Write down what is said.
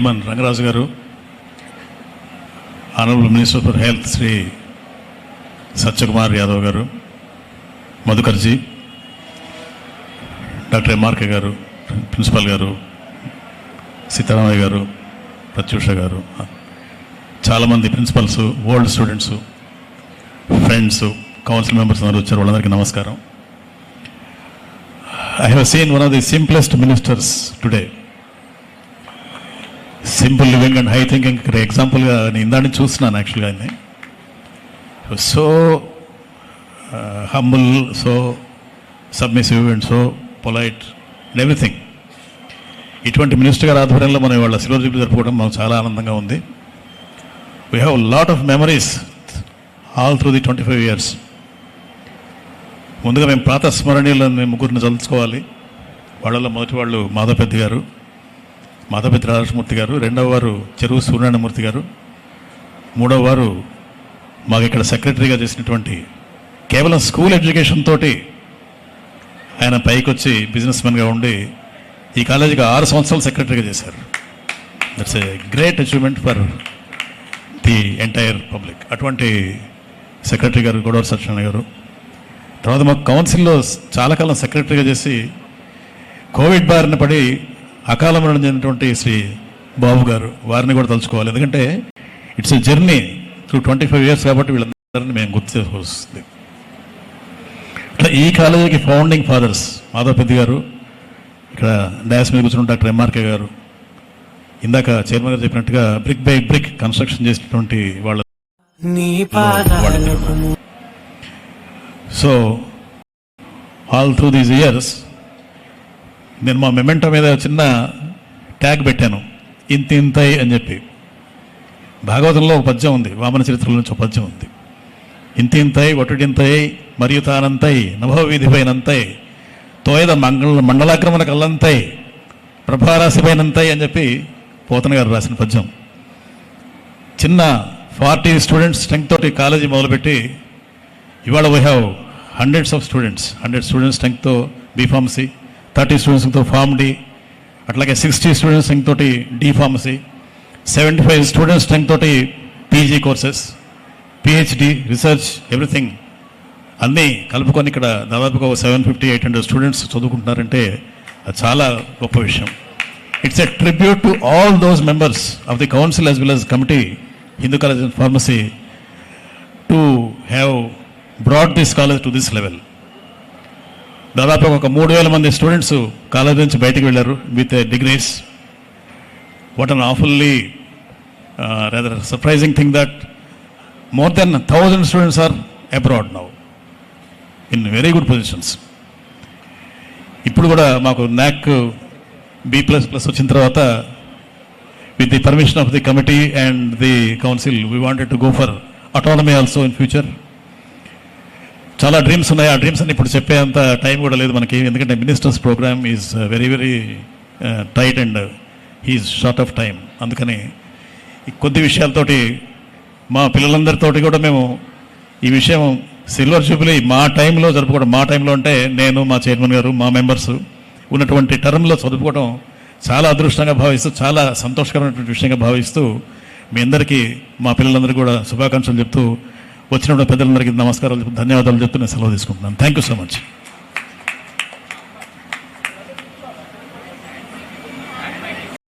Chairman Rangaraju గారు, honourable minister for health Shri Satyakumar Yadav గారు, Madhukarji, doctor MRK గారు, ప్రిన్సిపల్ గారు, సీతారామయ్య గారు, ప్రత్యూష గారు, చాలామంది principals, old students, friends, council members అందరూ వచ్చారు. వాళ్ళందరికీ నమస్కారం. I have seen one of the simplest ministers today. Simple living and high thinking ఎగ్జాంపుల్గా నేను ఇందాన్ని చూస్తున్నాను. యాక్చువల్గా ఆయన్ని so humble, so submissive and so polite and everything. ఇటువంటి మినిస్టర్ గారి ఆధ్వర్యంలో మనం వాళ్ళ సిల్వర్ జూబ్లీ జరుపుకోవడం మాకు చాలా ఆనందంగా ఉంది. We have lot of memories all through the 25 years. ముందుగా మేము ప్రాతస్మరణీయులను ముగ్గురిని తలుచుకోవాలి. వాళ్ళలో మొదటి వాళ్ళు మాధవపెద్ది గారు, మాధవపెద్ది రాజమూర్తి గారు, రెండవ వారు చెరువు సూర్యనారాయణమూర్తి గారు, మూడవ వారు మాకు ఇక్కడ సెక్రటరీగా చేసినటువంటి, కేవలం స్కూల్ ఎడ్యుకేషన్ తోటి ఆయన పైకి వచ్చి బిజినెస్ మ్యాన్గా ఉండి ఈ కాలేజీకి 6 సంవత్సరాలు సెక్రటరీగా చేశారు. That's a great achievement for the entire public. అటువంటి సెక్రటరీ గారు గొడవరి సత్యనారాయణ గారు. తర్వాత మాకు కౌన్సిల్లో చాలా కాలం సెక్రటరీగా చేసి కోవిడ్ బారిన పడి అకాల మరణం చెందినటువంటి శ్రీ బాబు గారు, వారిని కూడా తలుచుకోవాలి. ఎందుకంటే it's a journey through 25 years కాబట్టి వీళ్ళందరినీ మేము గుర్తు చేసుకోవాల్సింది. ఇట్లా ఈ కాలేజీకి ఫౌండింగ్ ఫాదర్స్ మాధవపెద్ది గారు, ఇక్కడ డాస్ మీద కూర్చున్న డాక్టర్ ఎంఆర్కే గారు, ఇందాక చైర్మన్ గారు చెప్పినట్టుగా బ్రిక్ బై బ్రిక్ కన్స్ట్రక్షన్ చేసినటువంటి వాళ్ళ. So all through these years నేను మా మెమెంటో మీద చిన్న ట్యాగ్ పెట్టాను, ఇంతింతై అని చెప్పి. భాగవతంలో ఒక పద్యం ఉంది, వామన చరిత్రల నుంచి ఒక పద్యం ఉంది. ఇంతింతై ఒటుడింతై మరియు తానంతై నభోవీధిపైనంతై తోయద మండలాక్రమణ కల్లంతై ప్రభారాశిపైనంతై అని చెప్పి పోతన గారు రాసిన పద్యం. చిన్న 40 స్టూడెంట్స్ స్ట్రెంగ్త్ తోటి కాలేజీ మొదలుపెట్టి ఇవాళ వీ హ్యావ్ హండ్రెడ్ స్టూడెంట్స్ స్ట్రెంగ్త్తో బీఫార్మసీ, 30 స్టూడెంట్స్తో ఫార్మ్ డి, అట్లాగే 60 స్టూడెంట్స్ స్ట్రెంగ్త్ తోటి డి ఫార్మసీ, 75 స్టూడెంట్స్ స్ట్రెంగ్త్ తోటి PG courses, PhD, research, everything అన్నీ కలుపుకొని ఇక్కడ దాదాపుగా 750-800 స్టూడెంట్స్ చదువుకుంటున్నారంటే అది చాలా గొప్ప విషయం. It's a tribute to all those members of the council as well as committee Hindu College and Pharmacy to have brought this college to this level. దాదాపు ఒక 3000 మంది స్టూడెంట్స్ కాలేజ్ నుంచి బయటకు వెళ్ళారు with degrees. What an awfully rather surprising thing that more than 1000 students are abroad now in very good positions. ఇప్పుడు కూడా మాకు NAAC B++ వచ్చిన తర్వాత with the permission of the committee and the council we wanted to go for autonomy also in future. చాలా dreams ఉన్నాయి. ఆ dreams అని ఇప్పుడు చెప్పేంత టైం కూడా లేదు మనకి, ఎందుకంటే ministers programme is very very tight and he's short of time. అందుకని ఈ కొద్ది విషయాలతోటి మా పిల్లలందరితోటి కూడా మేము ఈ విషయం సిల్వర్ జూబ్లీ మా టైంలో జరుపుకోవడం, మా టైంలో అంటే నేను, మా చైర్మన్ గారు, మా మెంబర్స్ ఉన్నటువంటి టర్మ్లో చదువుకోవడం చాలా అదృష్టంగా భావిస్తూ, చాలా సంతోషకరమైనటువంటి విషయంగా భావిస్తూ మీ అందరికీ, మా పిల్లలందరికీ కూడా శుభాకాంక్షలు చెప్తూ, వచ్చినప్పుడు పెద్దలందరికీ నమస్కారాలు చెప్తూ, ధన్యవాదాలు చెప్తూ నేను సెలవు తీసుకుంటున్నాను. Thank you so much.